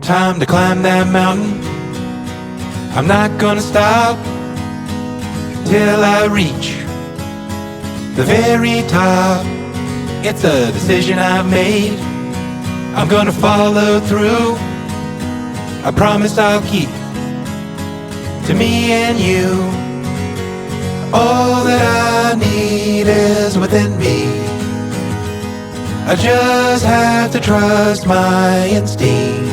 Time to climb that mountain. I'm not gonna stop till I reach the very top. It's a decision I've made. I'm gonna follow through. I promise I'll keep to me and you. All that I need is within me. I just have to trust my instinct.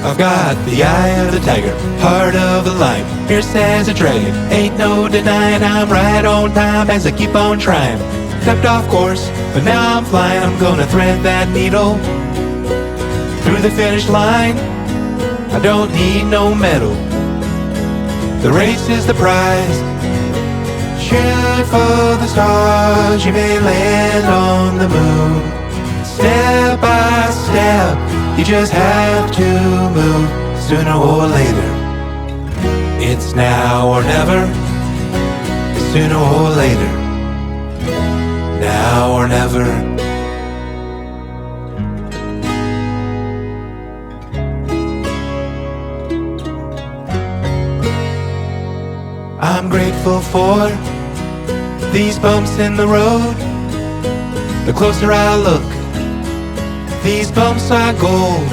I've got the eye of the tiger, heart of the lion, fierce as a dragon. Ain't no denying I'm right on time as I keep on trying. Stepped off course, but now I'm flying. I'm gonna thread that needle through the finish line. I don't need no medal. The race is the prize. Shoot for the stars, you may land on the moon. Step by step, you just have to move. Sooner or later, it's now or never. Sooner or later, now or never. I'm grateful for these bumps in the road. The closer I look, these bumps are gold.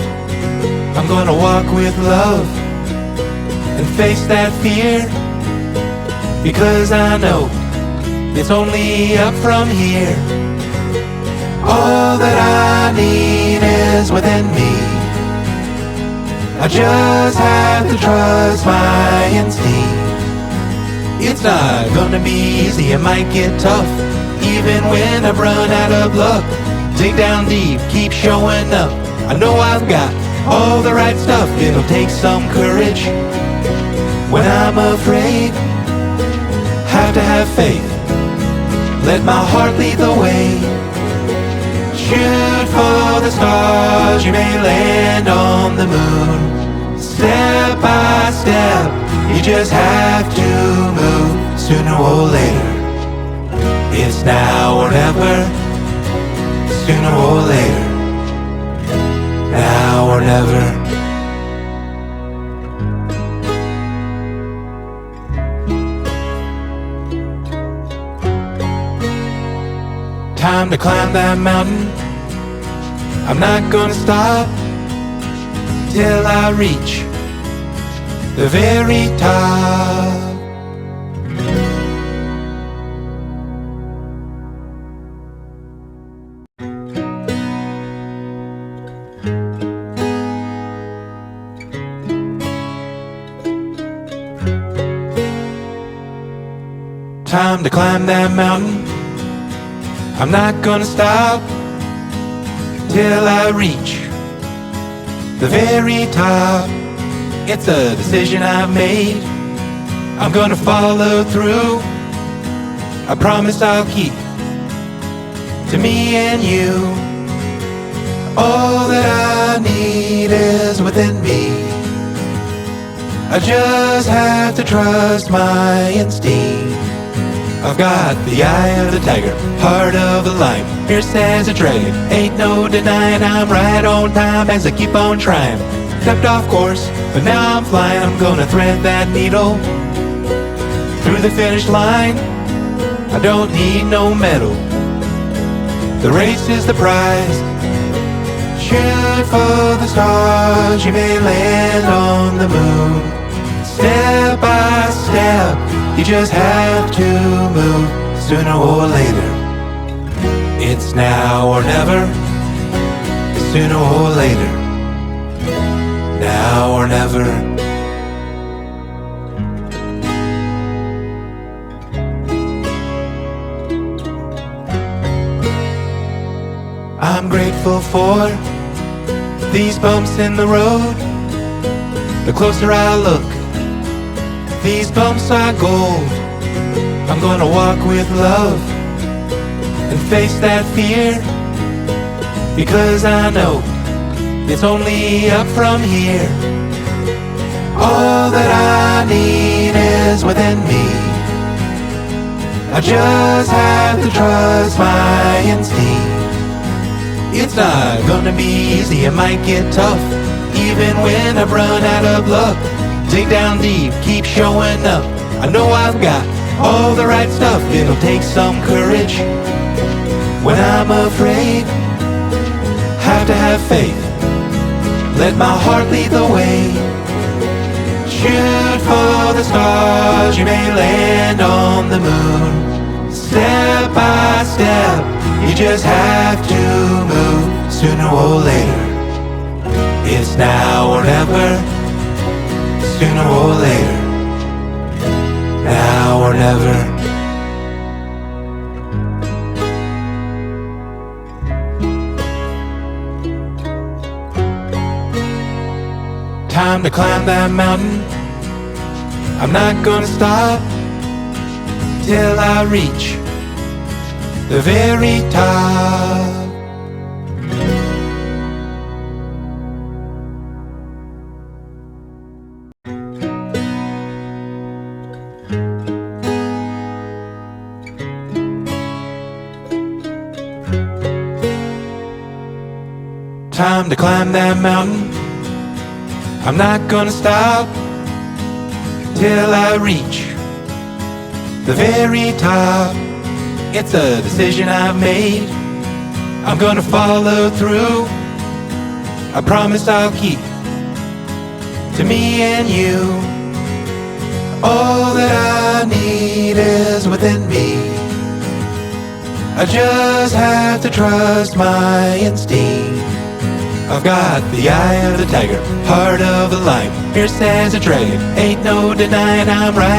I'm gonna walk with love and face that fear, because I know it's only up from here. All that I need is within me. I just have to trust my instinct. It's not gonna be easy, it might get tough, even when I've run out of luck. Dig down deep, keep showing up. I know I've got all the right stuff. It'll take some courage when I'm afraid. Have to have faith, let my heart lead the way. Shoot for the stars, you may land on the moon. Step by step, you just have to move. Sooner or later, it's now or never. Sooner or later, now or never. Time to climb that mountain. I'm not gonna stop till I reach the very top. Time to climb that mountain. I'm not gonna stop till I reach the very top. It's a decision I've made. I'm gonna follow through. I promise I'll keep to me and you. All that I need is within me. I just have to trust my instinct. I've got the eye of the tiger, heart of the lion, fierce as a dragon. Ain't no denying I'm right on time as I keep on trying. Stepped off course, but now I'm flying. I'm gonna thread that needle through the finish line. I don't need no medal. The race is the prize. Shoot for the stars, you may land on the moon. Step by step, you just have to move. Sooner or later, it's now or never. Sooner or later, now or never. I'm grateful for these bumps in the road. The closer I look, these bumps are gold. I'm gonna walk with love and face that fear, because I know it's only up from here. All that I need is within me. I just have to trust my instinct. It's not gonna be easy, it might get tough, even when I've run out of luck. Dig down deep, keep showing up. I know I've got all the right stuff. It'll take some courage when I'm afraid. Have to have faith, let my heart lead the way. Shoot for the stars, you may land on the moon. Step by step, you just have to move. Sooner or later, it's now or never. Sooner or later, now or never. Time to climb that mountain. I'm not gonna stop till I reach the very top. Time to climb that mountain. I'm not gonna stop till I reach the very top. It's a decision I've made. I'm gonna follow through. I promise I'll keep to me and you. All that I need is within me. I just have to trust my instinct. I've got the eye of the tiger, heart of the lion, fierce as a dragon. Ain't no denying I'm right.